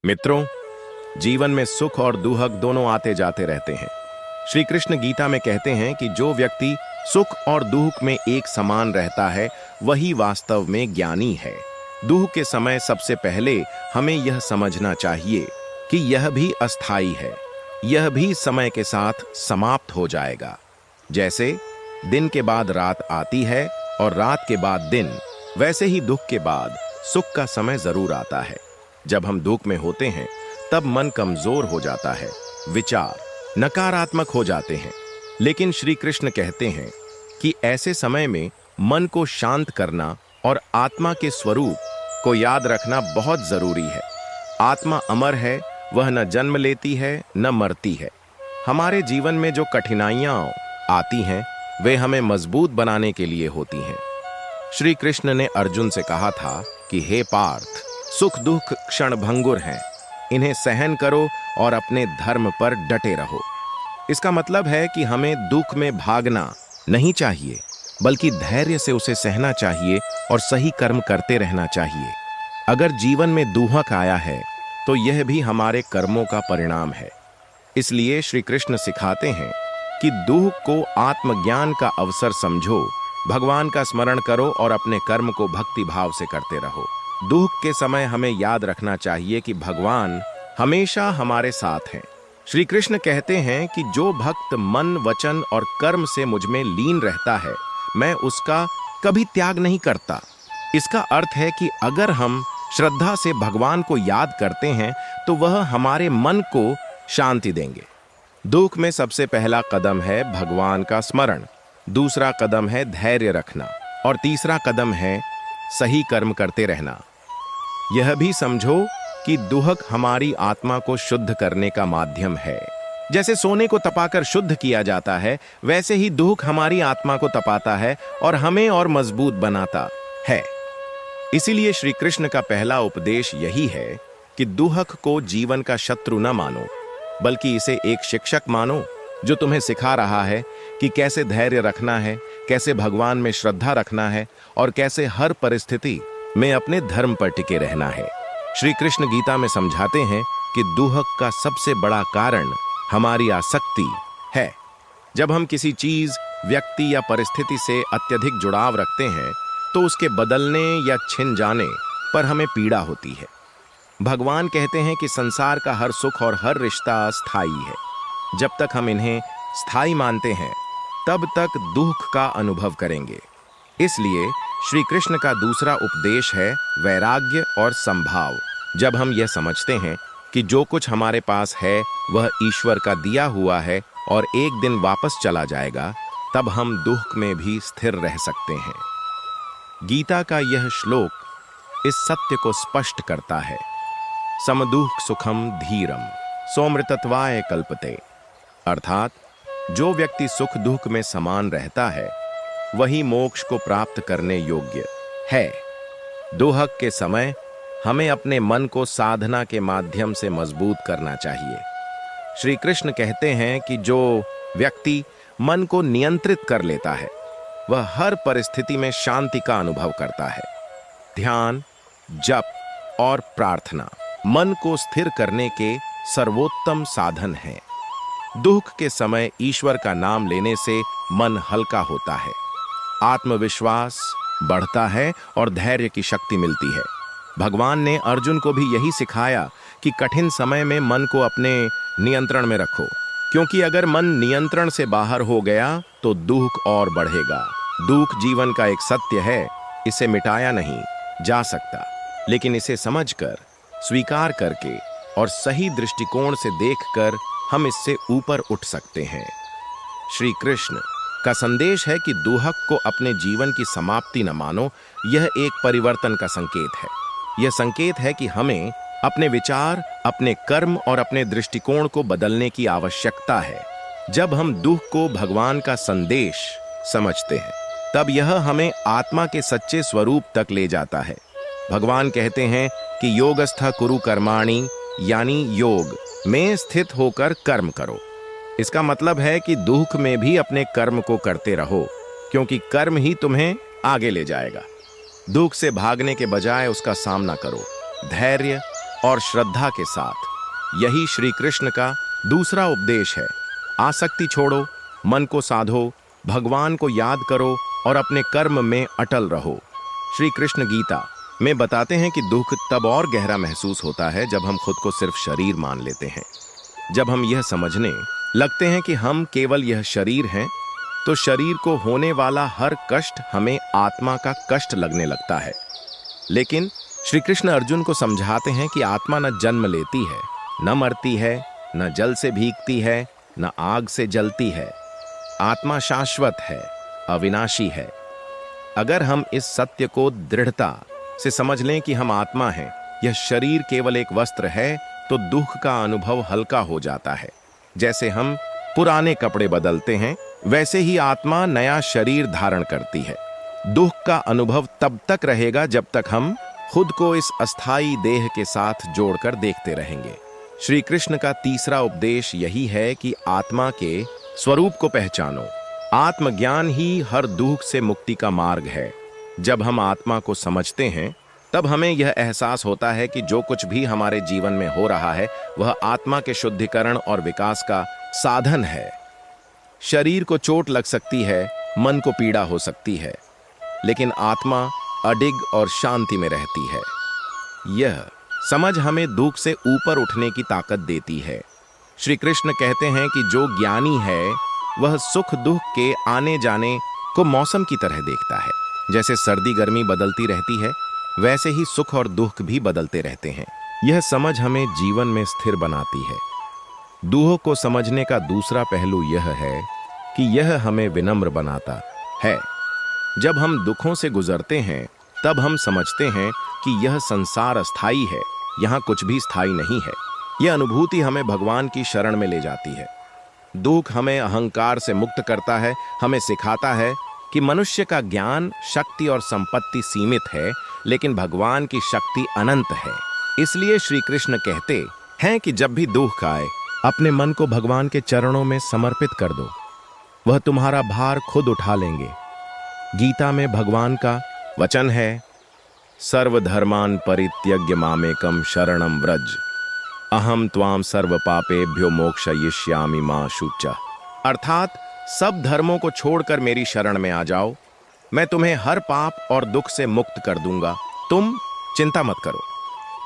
मित्रों, जीवन में सुख और दुख दोनों आते जाते रहते हैं। श्री कृष्ण गीता में कहते हैं कि जो व्यक्ति सुख और दुख में एक समान रहता है वही वास्तव में ज्ञानी है। दुख के समय सबसे पहले हमें यह समझना चाहिए कि यह भी अस्थाई है, यह भी समय के साथ समाप्त हो जाएगा। जैसे दिन के बाद रात आती है और रात के बाद दिन, वैसे ही दुख के बाद सुख का समय जरूर आता है। जब हम दुख में होते हैं तब मन कमजोर हो जाता है, विचार नकारात्मक हो जाते हैं। लेकिन श्री कृष्ण कहते हैं कि ऐसे समय में मन को शांत करना और आत्मा के स्वरूप को याद रखना बहुत जरूरी है। आत्मा अमर है, वह न जन्म लेती है न मरती है। हमारे जीवन में जो कठिनाइयां आती हैं वे हमें मजबूत बनाने के लिए होती हैं। श्री कृष्ण ने अर्जुन से कहा था कि हे पार्थ, सुख दुख क्षण भंगुर हैं, इन्हें सहन करो और अपने धर्म पर डटे रहो। इसका मतलब है कि हमें दुख में भागना नहीं चाहिए, बल्कि धैर्य से उसे सहना चाहिए और सही कर्म करते रहना चाहिए। अगर जीवन में दुख आया है तो यह भी हमारे कर्मों का परिणाम है। इसलिए श्री कृष्ण सिखाते हैं कि दुख को आत्मज्ञान का अवसर समझो, भगवान का स्मरण करो और अपने कर्म को भक्ति भाव से करते रहो। दुख के समय हमें याद रखना चाहिए कि भगवान हमेशा हमारे साथ हैं। श्री कृष्ण कहते हैं कि जो भक्त मन, वचन और कर्म से मुझ में लीन रहता है, मैं उसका कभी त्याग नहीं करता। इसका अर्थ है कि अगर हम श्रद्धा से भगवान को याद करते हैं तो वह हमारे मन को शांति देंगे। दुख में सबसे पहला कदम है भगवान का स्मरण, दूसरा कदम है धैर्य रखना और तीसरा कदम है सही कर्म करते रहना। यह भी समझो कि दुख हमारी आत्मा को शुद्ध करने का माध्यम है। जैसे सोने को तपाकर शुद्ध किया जाता है, वैसे ही दुख हमारी आत्मा को तपाता है और हमें और मजबूत बनाता है। इसीलिए श्री कृष्ण का पहला उपदेश यही है कि दुख को जीवन का शत्रु न मानो, बल्कि इसे एक शिक्षक मानो जो तुम्हें सिखा रहा है कि कैसे धैर्य रखना है, कैसे भगवान में श्रद्धा रखना है और कैसे हर परिस्थिति में अपने धर्म पर टिके रहना है। श्री कृष्ण गीता में समझाते हैं कि दुख का सबसे बड़ा कारण हमारी आसक्ति है। जब हम किसी चीज, व्यक्ति या परिस्थिति से अत्यधिक जुड़ाव रखते हैं तो उसके बदलने या छिन जाने पर हमें पीड़ा होती है। भगवान कहते हैं कि संसार का हर सुख और हर रिश्ता अस्थाई है। जब तक हम इन्हें स्थायी मानते हैं तब तक दुख का अनुभव करेंगे। इसलिए श्री कृष्ण का दूसरा उपदेश है वैराग्य और संभाव। जब हम यह समझते हैं कि जो कुछ हमारे पास है वह ईश्वर का दिया हुआ है और एक दिन वापस चला जाएगा, तब हम दुख में भी स्थिर रह सकते हैं। गीता का यह श्लोक इस सत्य को स्पष्ट करता है। समदुख सुखम धीरम सोमृतत्वाय कल्पते। अर्थात जो व्यक्ति सुख दुख में समान रहता है वही मोक्ष को प्राप्त करने योग्य है। दुख के समय हमें अपने मन को साधना के माध्यम से मजबूत करना चाहिए। श्री कृष्ण कहते हैं कि जो व्यक्ति मन को नियंत्रित कर लेता है वह हर परिस्थिति में शांति का अनुभव करता है। ध्यान, जप और प्रार्थना मन को स्थिर करने के सर्वोत्तम साधन हैं। दुख के समय ईश्वर का नाम लेने से मन हल्का होता है, आत्मविश्वास बढ़ता है और धैर्य की शक्ति मिलती है। भगवान ने अर्जुन को भी यही सिखाया कि कठिन समय में मन को अपने नियंत्रण में रखो, क्योंकि अगर मन नियंत्रण से बाहर हो गया तो दुख और बढ़ेगा। दुख जीवन का एक सत्य है, इसे मिटाया नहीं जा सकता, लेकिन इसे समझकर, स्वीकार करके और सही दृष्टिकोण से देखकर हम इससे ऊपर उठ सकते हैं। श्री कृष्ण का संदेश है कि दुख को अपने जीवन की समाप्ति न मानो, यह एक परिवर्तन का संकेत है। यह संकेत है कि हमें अपने विचार, अपने कर्म और अपने दृष्टिकोण को बदलने की आवश्यकता है। जब हम दुख को भगवान का संदेश समझते हैं तब यह हमें आत्मा के सच्चे स्वरूप तक ले जाता है। भगवान कहते हैं कि योगस्थ कुरु कर्माणि, यानी योग में स्थित होकर कर्म करो। इसका मतलब है कि दुख में भी अपने कर्म को करते रहो, क्योंकि कर्म ही तुम्हें आगे ले जाएगा। दुख से भागने के बजाय उसका सामना करो। धैर्य, और श्रद्धा के साथ। यही श्री कृष्ण का दूसरा उपदेश है। आसक्ति छोड़ो, मन को साधो, भगवान को याद करो और अपने कर्म में अटल रहो। श्री कृष्ण गीता में बताते हैं कि दुख तब और गहरा महसूस होता है जब हम खुद को सिर्फ शरीर मान लेते हैं। जब हम यह समझने लगते हैं कि हम केवल यह शरीर हैं, तो शरीर को होने वाला हर कष्ट हमें आत्मा का कष्ट लगने लगता है। लेकिन श्री कृष्ण अर्जुन को समझाते हैं कि आत्मा न जन्म लेती है, न मरती है, न जल से भीगती है, न आग से जलती है। आत्मा शाश्वत है, अविनाशी है। अगर हम इस सत्य को दृढ़ता से समझ लें कि हम आत्मा हैं, यह शरीर केवल एक वस्त्र है, तो दुख का अनुभव हल्का हो जाता है। जैसे हम पुराने कपड़े बदलते हैं, वैसे ही आत्मा नया शरीर धारण करती है। दुख का अनुभव तब तक रहेगा जब तक हम खुद को इस अस्थाई देह के साथ जोड़कर देखते रहेंगे। श्री कृष्ण का तीसरा उपदेश यही है कि आत्मा के स्वरूप को पहचानो। आत्मज्ञान ही हर दुख से मुक्ति का मार्ग है। जब हम आत्मा को समझते हैं, तब हमें यह एहसास होता है कि जो कुछ भी हमारे जीवन में हो रहा है, वह आत्मा के शुद्धिकरण और विकास का साधन है। शरीर को चोट लग सकती है, मन को पीड़ा हो सकती है, लेकिन आत्मा अडिग और शांति में रहती है। यह समझ हमें दुख से ऊपर उठने की ताकत देती है। श्री कृष्ण कहते हैं कि जो ज्ञानी है, वह सुख दुख के आने जाने को मौसम की तरह देखता है। जैसे सर्दी गर्मी बदलती रहती है, वैसे ही सुख और दुख भी बदलते रहते हैं। यह समझ हमें जीवन में स्थिर बनाती है। दुख को समझने का दूसरा पहलू यह है कि यह हमें विनम्र बनाता है। जब हम दुखों से गुजरते हैं, तब हम समझते हैं कि यह संसार अस्थाई है, यहाँ कुछ भी स्थायी नहीं है। यह अनुभूति हमें भगवान की शरण में ले जाती है। दुख हमें अहंकार से मुक्त करता है, हमें सिखाता है कि मनुष्य का ज्ञान, शक्ति और संपत्ति सीमित है, लेकिन भगवान की शक्ति अनंत है। इसलिए श्री कृष्ण कहते हैं कि जब भी दुख आए, अपने मन को भगवान के चरणों में समर्पित कर दो, वह तुम्हारा भार खुद उठा लेंगे। गीता में भगवान का वचन है, सर्वधर्मान परित्यज्य मामेकम शरणम व्रज, अहम त्वाम सर्व पापेभ्यो मोक्षयिष्यामि मा शुचः। अर्थात सब धर्मों को छोड़कर मेरी शरण में आ जाओ, मैं तुम्हें हर पाप और दुख से मुक्त कर दूंगा, तुम चिंता मत करो।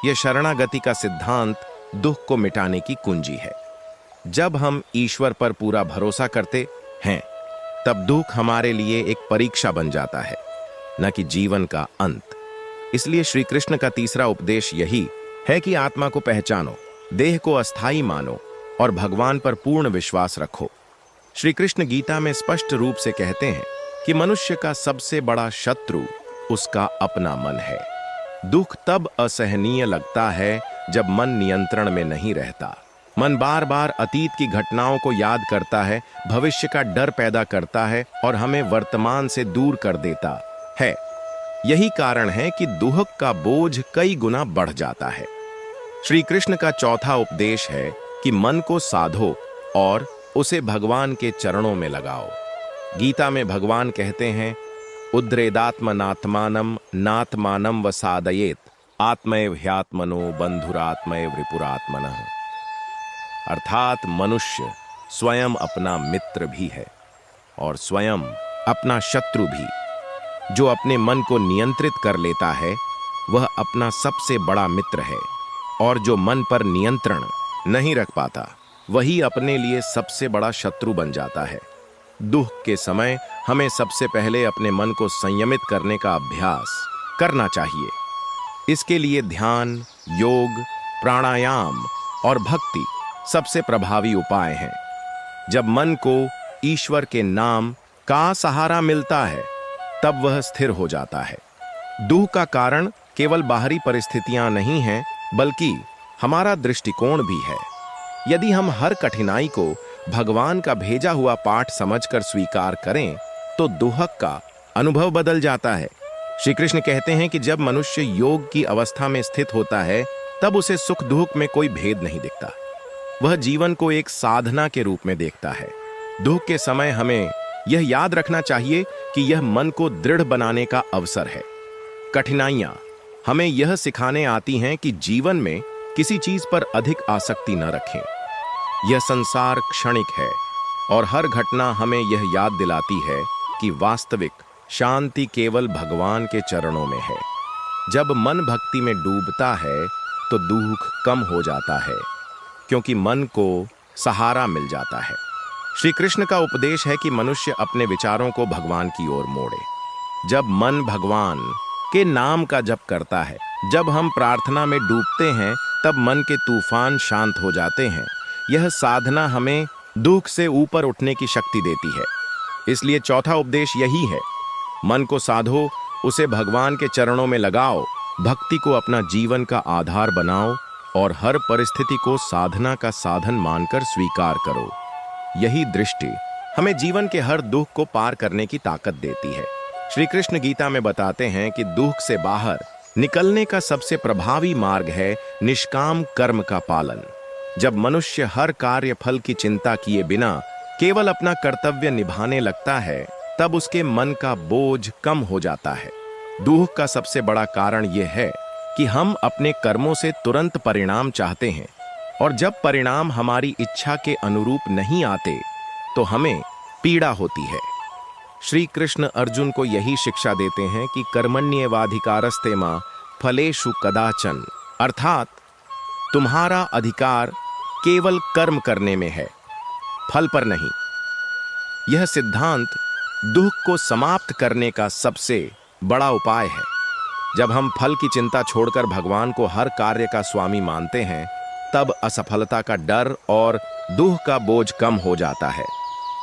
यह शरणागति का सिद्धांत दुख को मिटाने की कुंजी है। जब हम ईश्वर पर पूरा भरोसा करते हैं, तब दुख हमारे लिए एक परीक्षा बन जाता है, न कि जीवन का अंत। इसलिए श्री कृष्ण का तीसरा उपदेश यही है कि आत्मा को पहचानो, देह को अस्थाई मानो और भगवान पर पूर्ण विश्वास रखो। श्री कृष्ण गीता में स्पष्ट रूप से कहते हैं कि मनुष्य का सबसे बड़ा शत्रु उसका अपना मन है। दुख तब असहनीय लगता है जब मन नियंत्रण में नहीं रहता। मन बार बार अतीत की घटनाओं को याद करता है, भविष्य का डर पैदा करता है और हमें वर्तमान से दूर कर देता है। यही कारण है कि दुख का बोझ कई गुना बढ़ जाता है। श्री कृष्ण का चौथा उपदेश है कि मन को साधो और उसे भगवान के चरणों में लगाओ। गीता में भगवान कहते हैं, उद्रेदात्मनात्मानम नात्मानम वसादयेत, आत्मैव ह्यात्मनो बंधुरात्मैव रिपुरात्मनः। अर्थात मनुष्य स्वयं अपना मित्र भी है और स्वयं अपना शत्रु भी। जो अपने मन को नियंत्रित कर लेता है, वह अपना सबसे बड़ा मित्र है, और जो मन पर नियंत्रण नहीं रख पाता, वही अपने लिए सबसे बड़ा शत्रु बन जाता है। दुख के समय हमें सबसे पहले अपने मन को संयमित करने का अभ्यास करना चाहिए। इसके लिए ध्यान, योग, प्राणायाम और भक्ति सबसे प्रभावी उपाय हैं। जब मन को ईश्वर के नाम का सहारा मिलता है, तब वह स्थिर हो जाता है। दुख का कारण केवल बाहरी परिस्थितियां नहीं हैं, बल्कि हमारा दृष्टिकोण भी है। यदि हम हर कठिनाई को भगवान का भेजा हुआ पाठ समझकर स्वीकार करें, तो दुख का अनुभव बदल जाता है। श्री कृष्ण कहते हैं कि जब मनुष्य योग की अवस्था में स्थित होता है, तब उसे सुख दुख में कोई भेद नहीं दिखता। वह जीवन को एक साधना के रूप में देखता है। दुख के समय हमें यह याद रखना चाहिए कि यह मन को दृढ़ बनाने का अवसर है। कठिनाइयां हमें यह सिखाने आती हैं कि जीवन में किसी चीज पर अधिक आसक्ति न रखें। यह संसार क्षणिक है और हर घटना हमें यह याद दिलाती है कि वास्तविक शांति केवल भगवान के चरणों में है। जब मन भक्ति में डूबता है तो दुख कम हो जाता है, क्योंकि मन को सहारा मिल जाता है। श्री कृष्ण का उपदेश है कि मनुष्य अपने विचारों को भगवान की ओर मोड़े। जब मन भगवान के नाम का जप करता है, जब हम प्रार्थना में डूबते हैं, तब मन के तूफान शांत हो जाते हैं। यह साधना हमें दुख से ऊपर उठने की शक्ति देती है। इसलिए चौथा उपदेश यही है, मन को साधो, उसे भगवान के चरणों में लगाओ, भक्ति को अपना जीवन का आधार बनाओ और हर परिस्थिति को साधना का साधन मानकर स्वीकार करो। यही दृष्टि हमें जीवन के हर दुख को पार करने की ताकत देती है। श्री कृष्ण गीता में बताते हैं कि दुख से बाहर निकलने का सबसे प्रभावी मार्ग है निष्काम कर्म का पालन। जब मनुष्य हर कार्य फल की चिंता किए बिना केवल अपना कर्तव्य निभाने लगता है, तब उसके मन का बोझ कम हो जाता है। दुख का सबसे बड़ा कारण यह है कि हम अपने कर्मों से तुरंत परिणाम चाहते हैं, और जब परिणाम हमारी इच्छा के अनुरूप नहीं आते तो हमें पीड़ा होती है। श्री कृष्ण अर्जुन को यही शिक्षा देते हैं कि कर्मण्येवाधिकारस्ते मा फलेषु कदाचन, अर्थात तुम्हारा अधिकार केवल कर्म करने में है, फल पर नहीं। यह सिद्धांत दुख को समाप्त करने का सबसे बड़ा उपाय है। जब हम फल की चिंता छोड़कर भगवान को हर कार्य का स्वामी मानते हैं, तब असफलता का डर और दुख का बोझ कम हो जाता है।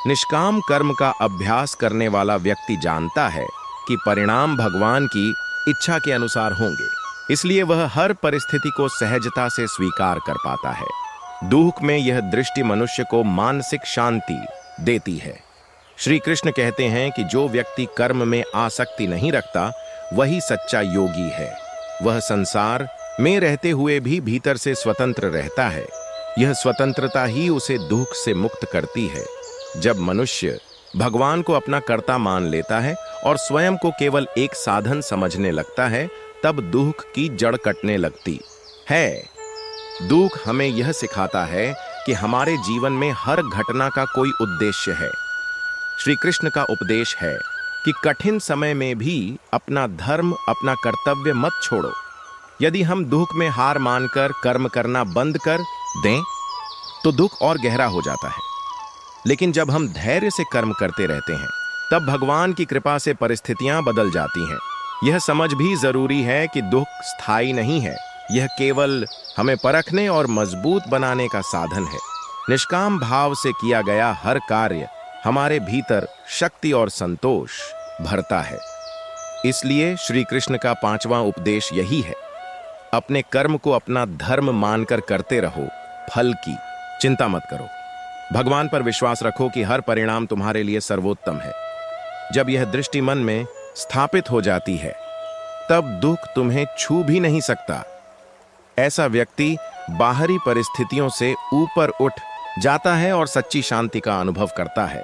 निष्काम कर्म का अभ्यास करने वाला व्यक्ति जानता है कि परिणाम भगवान की इच्छा के अनुसार होंगे, इसलिए वह हर परिस्थिति को सहजता से स्वीकार कर पाता है। दुख में यह दृष्टि मनुष्य को मानसिक शांति देती है। श्री कृष्ण कहते हैं कि जो व्यक्ति कर्म में आसक्ति नहीं रखता, वही सच्चा योगी है। वह संसार में रहते हुए भी भीतर से स्वतंत्र रहता है। यह स्वतंत्रता ही उसे दुख से मुक्त करती है। जब मनुष्य भगवान को अपना कर्ता मान लेता है और स्वयं को केवल एक साधन समझने लगता है, तब दुख की जड़ कटने लगती है। दुख हमें यह सिखाता है कि हमारे जीवन में हर घटना का कोई उद्देश्य है। श्री कृष्ण का उपदेश है कि कठिन समय में भी अपना धर्म, अपना कर्तव्य मत छोड़ो। यदि हम दुख में हार मानकर कर्म करना बंद कर दें, तो दुख और गहरा हो जाता है। लेकिन जब हम धैर्य से कर्म करते रहते हैं, तब भगवान की कृपा से परिस्थितियां बदल जाती हैं। यह समझ भी जरूरी है कि दुख स्थायी नहीं है। यह केवल हमें परखने और मजबूत बनाने का साधन है। निष्काम भाव से किया गया हर कार्य हमारे भीतर शक्ति और संतोष भरता है। इसलिए श्री कृष्ण का 5वां उपदेश यही है, अपने कर्म को अपना धर्म मानकर करते रहो, फल की चिंता मत करो। भगवान पर विश्वास रखो कि हर परिणाम तुम्हारे लिए सर्वोत्तम है। जब यह दृष्टि मन में स्थापित हो जाती है, तब दुख तुम्हें छू भी नहीं सकता। ऐसा व्यक्ति बाहरी परिस्थितियों से ऊपर उठ जाता है और सच्ची शांति का अनुभव करता है।